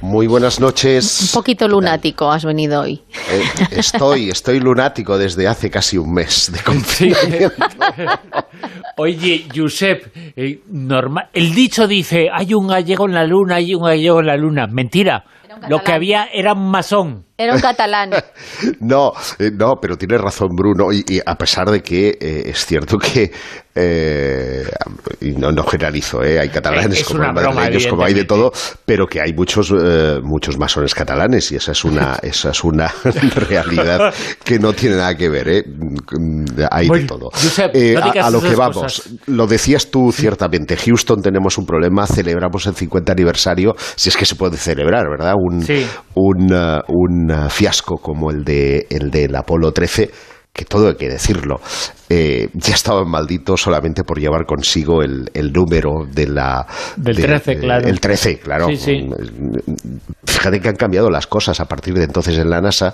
Muy buenas noches. Un poquito lunático has venido hoy. Estoy lunático desde hace casi un mes de confinamiento. Oye, Josep, normal. El dicho dice, hay un gallego en la luna, hay un gallego en la luna. Mentira. Lo que había era un masón. Era un catalán. No, pero tienes razón, Bruno, y a pesar de que es cierto que y no generalizo, hay catalanes como hay madrileños, como hay de todo, pero que hay muchos masones catalanes, y esa es una realidad que no tiene nada que ver, hay de todo. Josep, a lo que vamos, cosas. Lo decías tú ciertamente, Houston tenemos un problema, celebramos el 50 aniversario, si es que se puede celebrar, ¿verdad? Un fiasco como el del Apolo 13, que todo hay que decirlo, ya estaba maldito solamente por llevar consigo el número del 13, claro. El 13, claro. Sí. Fíjate que han cambiado las cosas a partir de entonces en la NASA,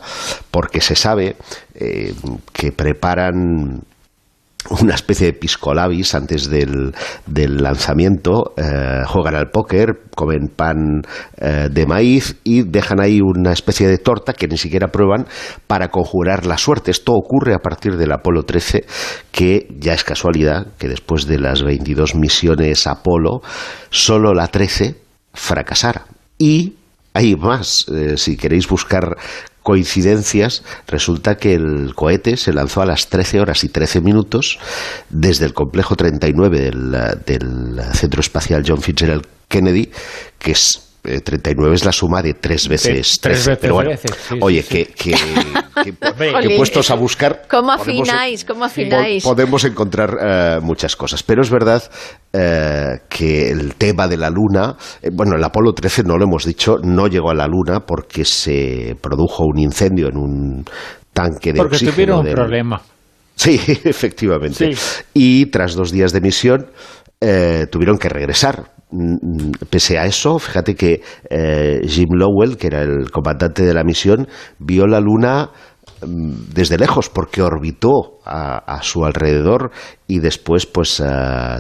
porque se sabe que preparan una especie de pisco labis antes del lanzamiento, juegan al póker, comen pan de maíz y dejan ahí una especie de torta que ni siquiera prueban para conjurar la suerte. Esto ocurre a partir del Apolo 13, que ya es casualidad que después de las 22 misiones Apolo, solo la 13 fracasara. Y hay más, si queréis buscar coincidencias, resulta que el cohete se lanzó a las 13 horas y 13 minutos desde el complejo 39 del Centro Espacial John Fitzgerald Kennedy, que es 39 es la suma de 3 veces 13. Pero bueno, oye, que puestos a buscar... ¿Cómo afináis? Podemos encontrar muchas cosas. Pero es verdad que el tema de la Luna... el Apolo 13, no lo hemos dicho, no llegó a la Luna porque se produjo un incendio en un tanque de oxígeno. Porque tuvieron un problema. Sí, efectivamente. Sí. Y tras 2 días de misión tuvieron que regresar. Pese a eso, fíjate que Jim Lowell, que era el comandante de la misión, vio la Luna desde lejos porque orbitó a su alrededor y después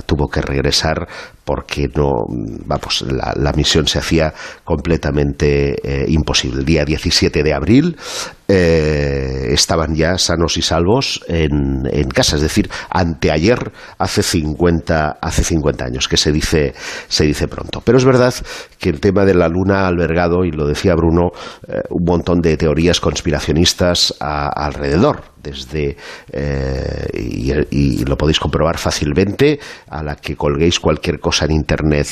tuvo que regresar porque la misión se hacía completamente imposible. El día 17 de abril estaban ya sanos y salvos en casa, es decir, anteayer, hace 50 años, que se dice pronto. Pero es verdad que el tema de la Luna ha albergado, y lo decía Bruno, un montón de teorías conspiracionistas alrededor, desde y lo podéis comprobar fácilmente, a la que colguéis cualquier cosa en internet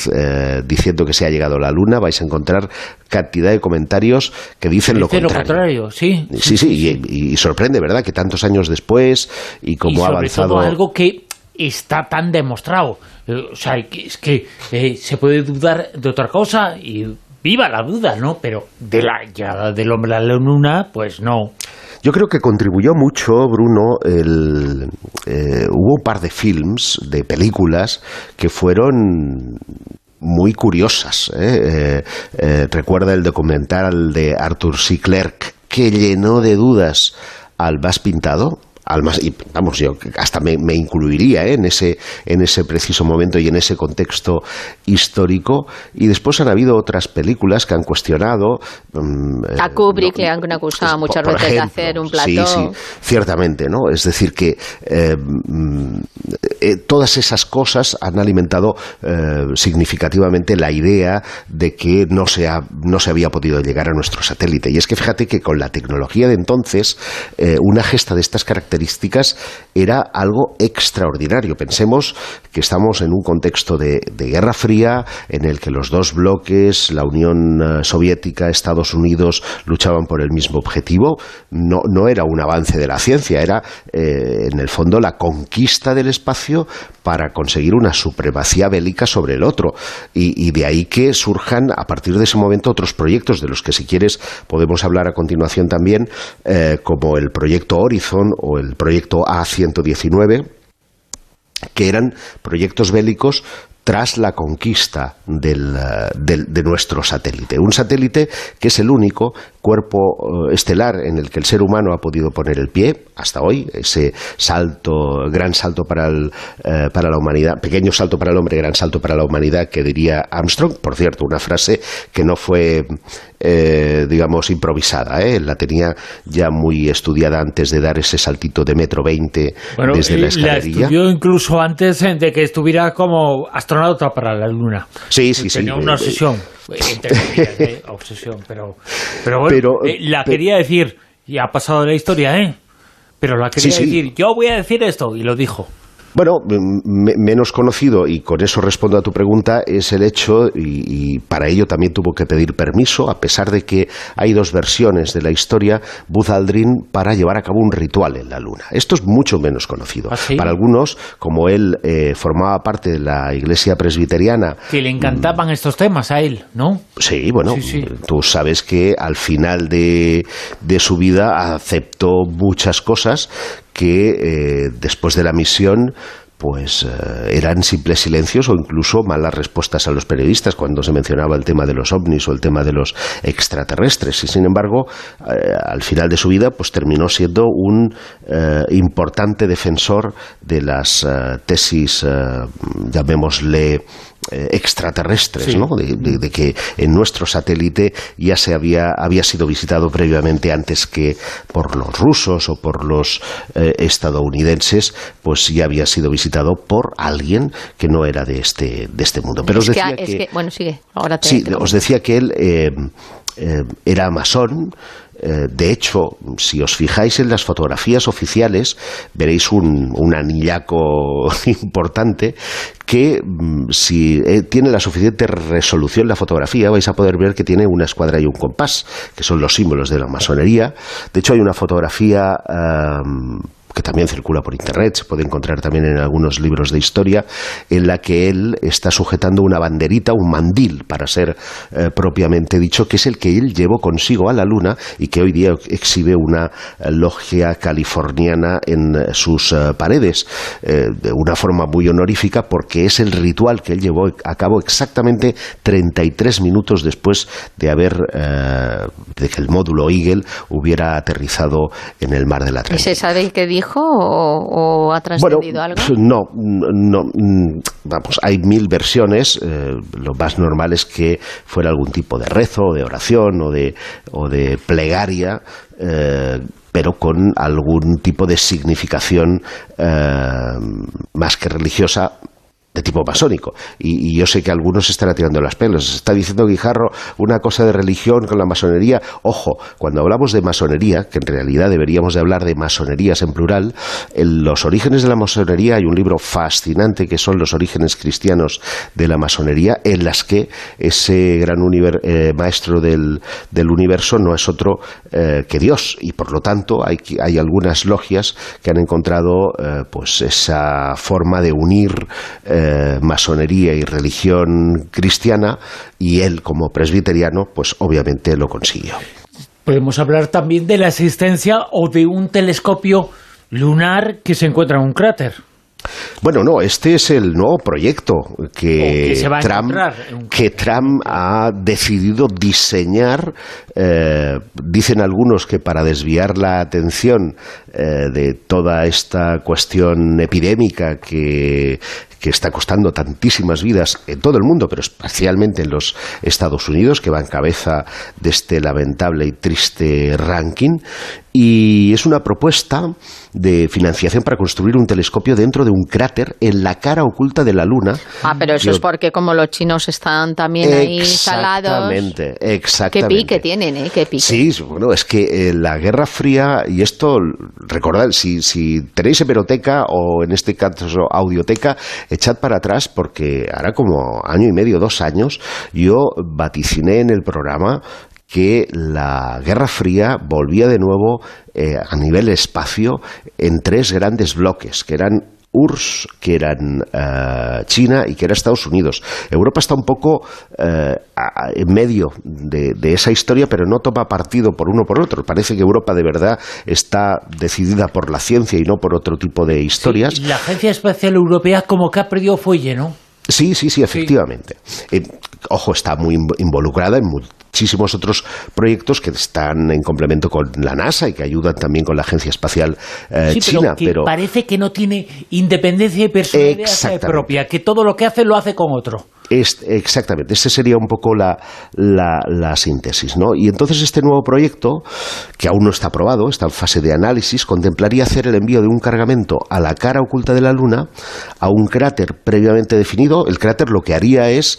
diciendo que se ha llegado a la Luna, vais a encontrar cantidad de comentarios que dicen lo contrario. Sí, y sorprende, ¿verdad?, que tantos años después y cómo ha avanzado. Todo algo que está tan demostrado, es que se puede dudar de otra cosa y viva la duda, ¿no? Pero de la llegada del hombre a la Luna, pues no. Yo creo que contribuyó mucho, Bruno, hubo un par de films, de películas, que fueron muy curiosas. Recuerda el documental de Arthur C. Clarke, que llenó de dudas al más pintado. Y vamos, yo hasta me incluiría en ese preciso momento y en ese contexto histórico. Y después han habido otras películas que han cuestionado. A Kubrick le han acusado muchas veces de hacer un plató. Sí, ciertamente, ¿no? Es decir, que todas esas cosas han alimentado significativamente la idea de que no se había podido llegar a nuestro satélite. Y es que fíjate que con la tecnología de entonces, una gesta de estas características era algo extraordinario. Pensemos que estamos en un contexto de Guerra Fría, en el que los dos bloques, la Unión Soviética, Estados Unidos, luchaban por el mismo objetivo. No era un avance de la ciencia, era en el fondo la conquista del espacio para conseguir una supremacía bélica sobre el otro. Y de ahí que surjan a partir de ese momento otros proyectos, de los que si quieres podemos hablar a continuación también, como el proyecto Horizon o el proyecto A-119, que eran proyectos bélicos tras la conquista de nuestro satélite. Un satélite que es el único cuerpo estelar en el que el ser humano ha podido poner el pie. hasta hoy, ese gran salto para la humanidad, pequeño salto para el hombre, gran salto para la humanidad, que diría Armstrong. Por cierto, una frase que no fue, digamos, improvisada, la tenía ya muy estudiada antes de dar ese saltito de 1,20 m desde la escalerilla. La estudió incluso antes de que estuviera como astronauta para la Luna. Sí. Tenía una obsesión. Obsesión, pero bueno, la quería decir, y ha pasado la historia, pero la quería decir, yo voy a decir esto, y lo dijo. Bueno, menos conocido, y con eso respondo a tu pregunta, es el hecho, y para ello también tuvo que pedir permiso, a pesar de que hay dos versiones de la historia, Buzz Aldrin, para llevar a cabo un ritual en la Luna. Esto es mucho menos conocido. ¿Ah, sí? Para algunos, como él formaba parte de la iglesia presbiteriana... Que le encantaban estos temas a él, ¿no? Sí, bueno, sí. Tú sabes que al final de su vida aceptó muchas cosas que después de la misión pues eran simples silencios o incluso malas respuestas a los periodistas cuando se mencionaba el tema de los ovnis o el tema de los extraterrestres. Y sin embargo, al final de su vida pues terminó siendo un importante defensor de las tesis, llamémosle, extraterrestres, ¿no? De que en nuestro satélite ya había sido visitado previamente, antes que por los rusos o por los estadounidenses, pues ya había sido visitado por alguien que no era de este mundo. Pero os decía bueno, sigue. Ahora os decía que él era masón. De hecho, si os fijáis en las fotografías oficiales, veréis un anillaco importante que, si tiene la suficiente resolución la fotografía, vais a poder ver que tiene una escuadra y un compás, que son los símbolos de la masonería. De hecho, hay una fotografía que también circula por internet, se puede encontrar también en algunos libros de historia, en la que él está sujetando una banderita, un mandil, para ser propiamente dicho, que es el que él llevó consigo a la Luna y que hoy día exhibe una logia californiana en sus paredes, de una forma muy honorífica, porque es el ritual que él llevó a cabo exactamente 33 minutos después de de que el módulo Eagle hubiera aterrizado en el mar del Atlántico. ¿Se sabe qué dijo o ha trascendido algo? No, vamos, hay 1000 versiones. Lo más normal es que fuera algún tipo de rezo, de oración o de plegaria, pero con algún tipo de significación más que religiosa, de tipo masónico. Y yo sé que algunos están tirando las pelos. Está diciendo Guijarro una cosa de religión con la masonería. Ojo, cuando hablamos de masonería, que en realidad deberíamos de hablar de masonerías en plural, en los orígenes de la masonería hay un libro fascinante que son Los orígenes cristianos de la masonería, en las que ese gran maestro del universo no es otro que Dios, y por lo tanto hay algunas logias que han encontrado pues esa forma de unir masonería y religión cristiana, y él, como presbiteriano, pues obviamente lo consiguió. Podemos hablar también de la existencia o de un telescopio lunar que se encuentra en un cráter. Bueno, no, este es el nuevo proyecto que Trump ha decidido diseñar. Dicen algunos que para desviar la atención de toda esta cuestión epidémica que está costando tantísimas vidas en todo el mundo, pero especialmente en los Estados Unidos, que va en cabeza de este lamentable y triste ranking. Y es una propuesta de financiación para construir un telescopio dentro de un cráter en la cara oculta de la Luna. Pero eso es porque como los chinos están también ahí instalados. Exactamente. Qué pique tienen, qué pique. Sí, bueno, es que la Guerra Fría, y esto, recordad, si tenéis hemeroteca o en este caso audioteca, echad para atrás, porque hará como año y medio, 2 años, yo vaticiné en el programa que la Guerra Fría volvía de nuevo a nivel espacio en 3 grandes bloques, que eran URSS, que eran China y que era Estados Unidos. Europa está un poco en medio de esa historia, pero no toma partido por uno o por otro. Parece que Europa de verdad está decidida por la ciencia y no por otro tipo de historias. Sí, la Agencia Espacial Europea como que ha perdido fuelle, ¿no? Sí, efectivamente. ojo, está muy involucrada en muchísimos otros proyectos que están en complemento con la NASA y que ayudan también con la Agencia Espacial China. Pero parece que no tiene independencia y personalidad propia, que todo lo que hace lo hace con otro. Exactamente, esa sería un poco la síntesis, ¿no? Y entonces este nuevo proyecto, que aún no está aprobado, está en fase de análisis, contemplaría hacer el envío de un cargamento a la cara oculta de la Luna, a un cráter previamente definido. El cráter lo que haría es,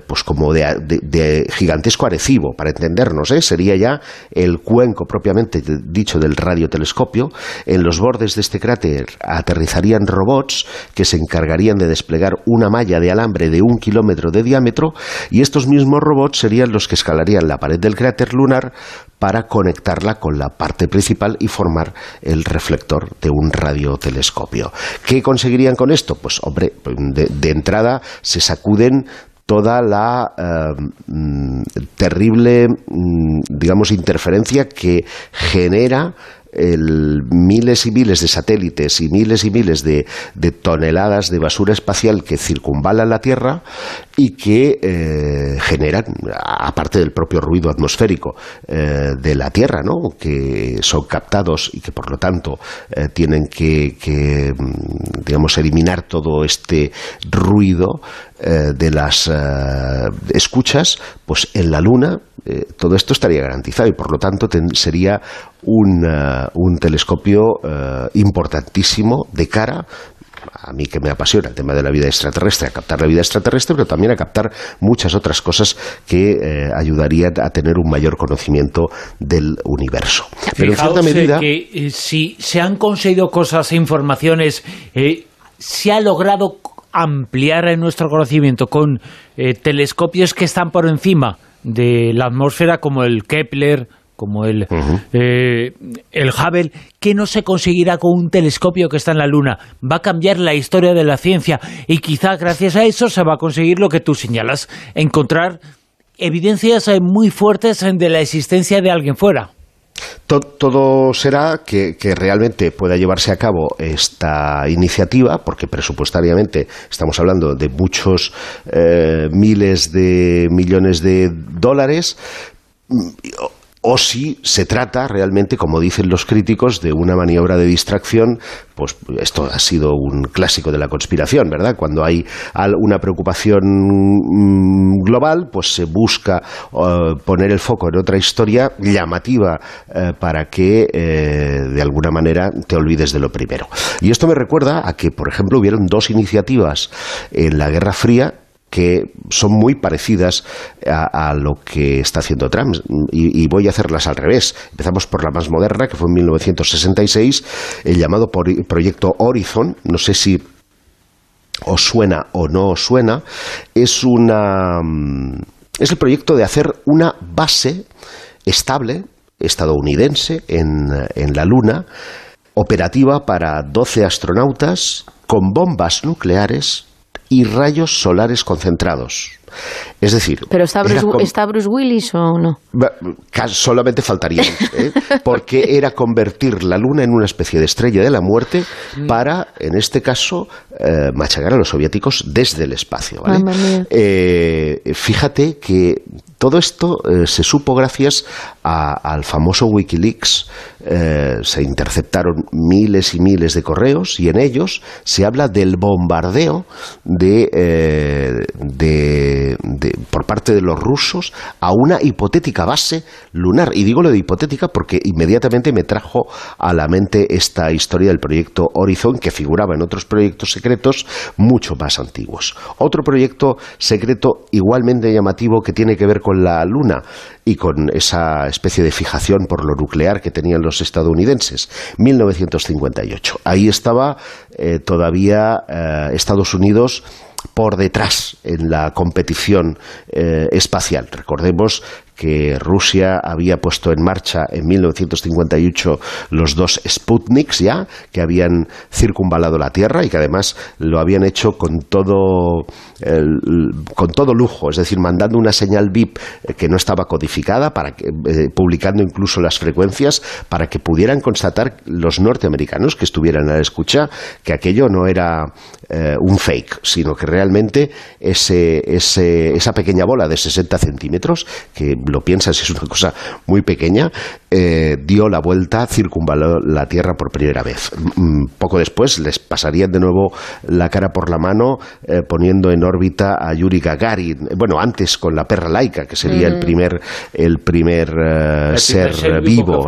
pues como de gigantesco Arecibo, para entendernos, sería ya el cuenco propiamente dicho del radiotelescopio. En los bordes de este cráter aterrizarían robots que se encargarían de desplegar una malla de alambre de 1 kilómetro de diámetro, y estos mismos robots serían los que escalarían la pared del cráter lunar para conectarla con la parte principal y formar el reflector de un radiotelescopio. ¿Qué conseguirían con esto? Pues hombre, de entrada se sacuden toda la terrible, digamos, interferencia que genera miles y miles de satélites y miles de toneladas de basura espacial que circunvalan la Tierra y que generan, aparte del propio ruido atmosférico de la Tierra, ¿no?, que son captados y que por lo tanto tienen que digamos, eliminar todo este ruido de las escuchas, pues en la Luna todo esto estaría garantizado y por lo tanto sería un telescopio importantísimo de cara, a mí que me apasiona el tema de la vida extraterrestre, a captar la vida extraterrestre, pero también a captar muchas otras cosas que ayudarían a tener un mayor conocimiento del universo. Pero en cierta medida que si se han conseguido cosas e informaciones, se ha logrado ampliar nuestro conocimiento con telescopios que están por encima de la atmósfera, como el Kepler, como el Hubble, que no se conseguirá con un telescopio que está en la Luna. Va a cambiar la historia de la ciencia y quizá gracias a eso se va a conseguir lo que tú señalas, encontrar evidencias muy fuertes de la existencia de alguien fuera. Todo será que realmente pueda llevarse a cabo esta iniciativa, porque presupuestariamente estamos hablando de muchos miles de millones de dólares, o si se trata realmente, como dicen los críticos, de una maniobra de distracción. Pues esto ha sido un clásico de la conspiración, ¿verdad? Cuando hay una preocupación global, pues se busca poner el foco en otra historia llamativa para que de alguna manera te olvides de lo primero. Y esto me recuerda a que, por ejemplo, hubieron dos iniciativas en la Guerra Fría que son muy parecidas a lo que está haciendo Trump, y voy a hacerlas al revés. Empezamos por la más moderna, que fue en 1966, el llamado Proyecto Horizon. No sé si os suena o no os suena. Es el proyecto de hacer una base estable estadounidense en la Luna, operativa para 12 astronautas, con bombas nucleares y rayos solares concentrados. Es decir... ¿Pero está Bruce Willis o no? Solamente faltaría, porque era convertir la Luna en una especie de estrella de la muerte para, en este caso, machacar a los soviéticos desde el espacio, ¿vale? Fíjate que todo esto se supo gracias al famoso Wikileaks. Se interceptaron miles y miles de correos y en ellos se habla del bombardeo por parte de los rusos a una hipotética base lunar. Y digo lo de hipotética porque inmediatamente me trajo a la mente esta historia del proyecto Horizon, que figuraba en otros proyectos secretos mucho más antiguos. Otro proyecto secreto igualmente llamativo que tiene que ver con la Luna y con esa especie de fijación por lo nuclear que tenían los estadounidenses. 1958. Ahí estaba todavía Estados Unidos por detrás en la competición espacial. Recordemos que Rusia había puesto en marcha en 1958 los 2 Sputniks ya, que habían circunvalado la Tierra y que además lo habían hecho con todo lujo, es decir, mandando una señal VIP que no estaba codificada, publicando incluso las frecuencias para que pudieran constatar los norteamericanos que estuvieran a la escucha que aquello no era un fake, sino que realmente esa pequeña bola de 60 centímetros, que lo piensas es una cosa muy pequeña, dio la vuelta, circunvaló la Tierra por primera vez. Poco después les pasarían de nuevo la cara por la mano poniendo en órbita a Yuri Gagarin, bueno, antes con la perra Laika, que sería el primer ser vivo,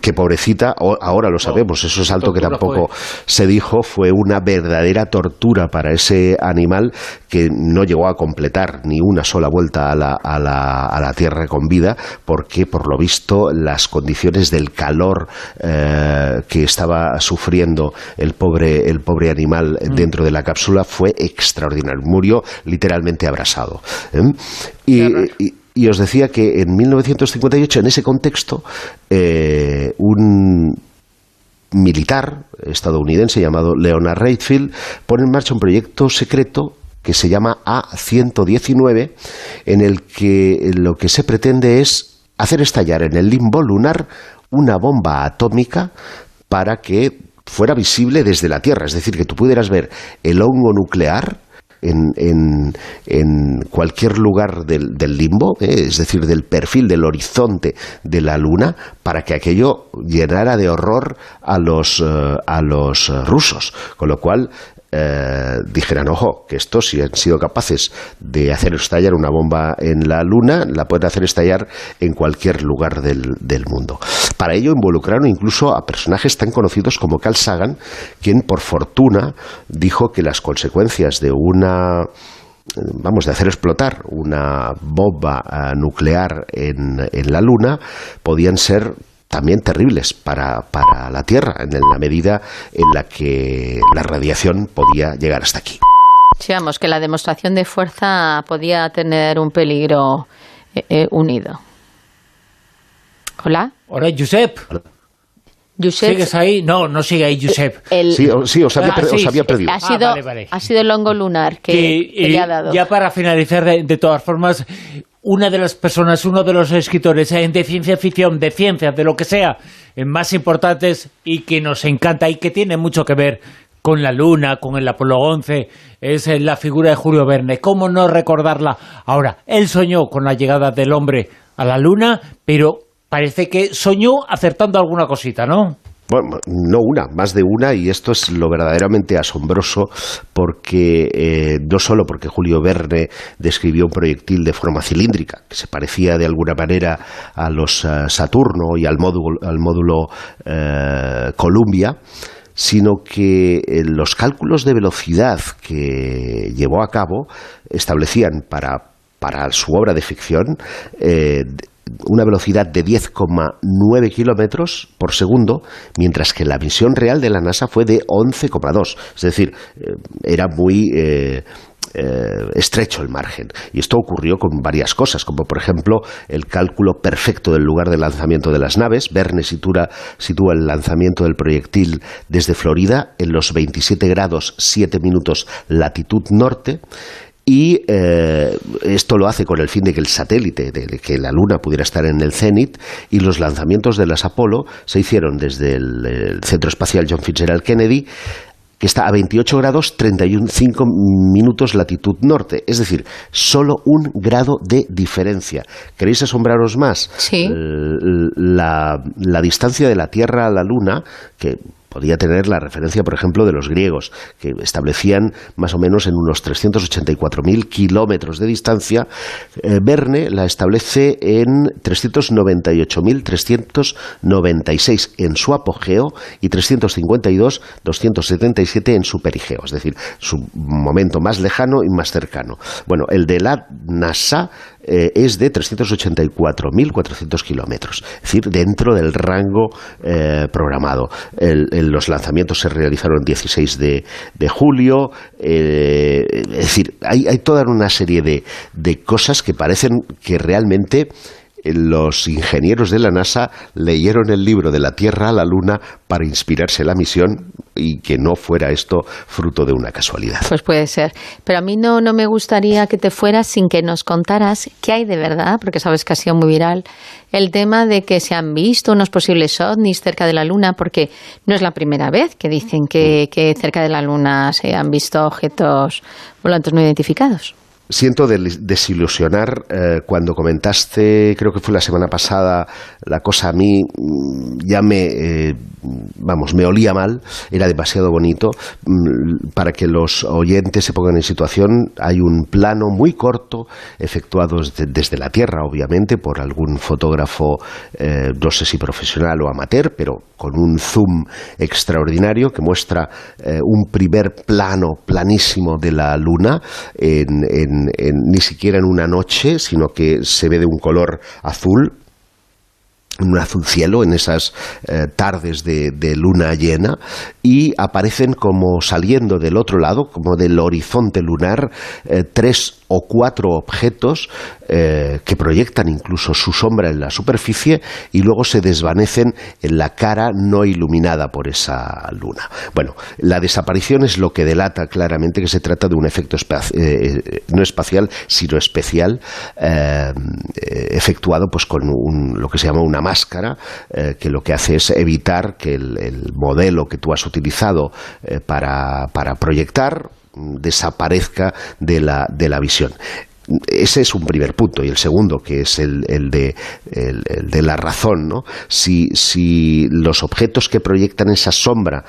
que pobrecita, ahora lo sabemos, eso es algo que tampoco se dijo, fue una verdadera tortura para ese animal que no llegó a completar ni una sola vuelta a la Tierra con vida, porque por lo visto las condiciones del calor que estaba sufriendo el pobre animal dentro de la cápsula fue extraordinario, murió literalmente abrasado. Y os decía que en 1958, en ese contexto, un militar estadounidense llamado Leonard Redfield pone en marcha un proyecto secreto que se llama A-119, en el que lo que se pretende es hacer estallar en el limbo lunar una bomba atómica para que fuera visible desde la Tierra, es decir, que tú pudieras ver el hongo nuclear en cualquier lugar del limbo, es decir, del perfil, del horizonte de la Luna, para que aquello llenara de horror a los rusos, con lo cual dijeran, ojo, que estos, si han sido capaces de hacer estallar una bomba en la Luna, la pueden hacer estallar en cualquier lugar del mundo. Para ello involucraron incluso a personajes tan conocidos como Carl Sagan, quien por fortuna dijo que las consecuencias de de hacer explotar una bomba nuclear en la Luna podían ser también terribles para la Tierra, en la medida en la que la radiación podía llegar hasta aquí. Sí, vamos, que la demostración de fuerza podía tener un peligro unido. ¿Hola? Hola, Josep. Josep. ¿Sigues ahí? No sigue ahí, Josep. Sí, os había perdido. Ha sido el hongo lunar que le ha dado. Ya para finalizar, de todas formas, una de las personas, uno de los escritores de ciencia ficción, de ciencia, de lo que sea, más importantes y que nos encanta y que tiene mucho que ver con la Luna, con el Apolo 11, es la figura de Julio Verne. ¿Cómo no recordarla? Ahora, él soñó con la llegada del hombre a la Luna, pero parece que soñó acertando alguna cosita, ¿no? Bueno, no una, más de una, y esto es lo verdaderamente asombroso, porque no solo porque Julio Verne describió un proyectil de forma cilíndrica, que se parecía de alguna manera a los Saturno y al módulo Columbia, sino que los cálculos de velocidad que llevó a cabo establecían para su obra de ficción una velocidad de 10,9 kilómetros por segundo, mientras que la misión real de la NASA fue de 11,2. Es decir, era muy estrecho el margen. Y esto ocurrió con varias cosas, como por ejemplo el cálculo perfecto del lugar de lanzamiento de las naves. Verne sitúa el lanzamiento del proyectil desde Florida en los 27 grados 7 minutos latitud norte. Y esto lo hace con el fin de que el satélite, de que la Luna pudiera estar en el cénit, y los lanzamientos de las Apolo se hicieron desde el Centro Espacial John Fitzgerald Kennedy, que está a 28 grados 35 minutos latitud norte, es decir, solo 1 grado de diferencia. ¿Queréis asombraros más? Sí. La distancia de la Tierra a la Luna, que podía tener la referencia, por ejemplo, de los griegos, que establecían más o menos en unos 384.000 kilómetros de distancia. Verne la establece en 398.396 en su apogeo y 352.277 en su perigeo, es decir, su momento más lejano y más cercano. Bueno, el de la NASA es de 384.400 kilómetros, es decir, dentro del rango programado. Los lanzamientos se realizaron el 16 de julio, es decir, hay toda una serie de cosas que parecen que realmente los ingenieros de la NASA leyeron el libro de la Tierra a la Luna para inspirarse en la misión y que no fuera esto fruto de una casualidad. Pues puede ser. Pero a mí no me gustaría que te fueras sin que nos contaras qué hay de verdad, porque sabes que ha sido muy viral, el tema de que se han visto unos posibles ovnis cerca de la Luna, porque no es la primera vez que dicen que cerca de la Luna se han visto objetos volantes no identificados. Siento desilusionar cuando comentaste, creo que fue la semana pasada, la cosa a mí ya me olía mal, era demasiado bonito. Para que los oyentes se pongan en situación, hay un plano muy corto efectuado desde la Tierra, obviamente, por algún fotógrafo, no sé si profesional o amateur, pero con un zoom extraordinario que muestra un primer plano planísimo de la Luna ni siquiera en una noche, sino que se ve de un color azul, un azul cielo en esas tardes de luna llena, y aparecen como saliendo del otro lado, como del horizonte lunar, 3 o 4 objetos que proyectan incluso su sombra en la superficie y luego se desvanecen en la cara no iluminada por esa luna. Bueno, la desaparición es lo que delata claramente que se trata de un efecto no espacial, sino especial, efectuado pues con lo que se llama una máscara, que lo que hace es evitar que el modelo que tú has utilizado para proyectar desaparezca de la visión. Ese es un primer punto. Y el segundo, que es el de la razón, ¿no? Si los objetos que proyectan esa sombra,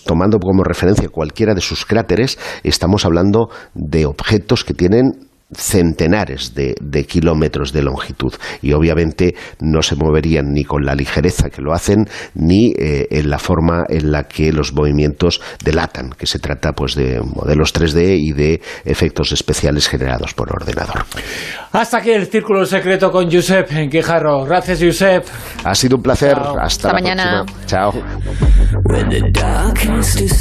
tomando como referencia cualquiera de sus cráteres, estamos hablando de objetos que tienen centenares de kilómetros de longitud y obviamente no se moverían ni con la ligereza que lo hacen ni en la forma en la que los movimientos delatan, que se trata pues de modelos 3D y de efectos especiales generados por ordenador. Hasta aquí el Círculo Secreto con Josep Guijarro. Gracias, Josep. Ha sido un placer. Chao. Hasta la mañana. próxima. Chao.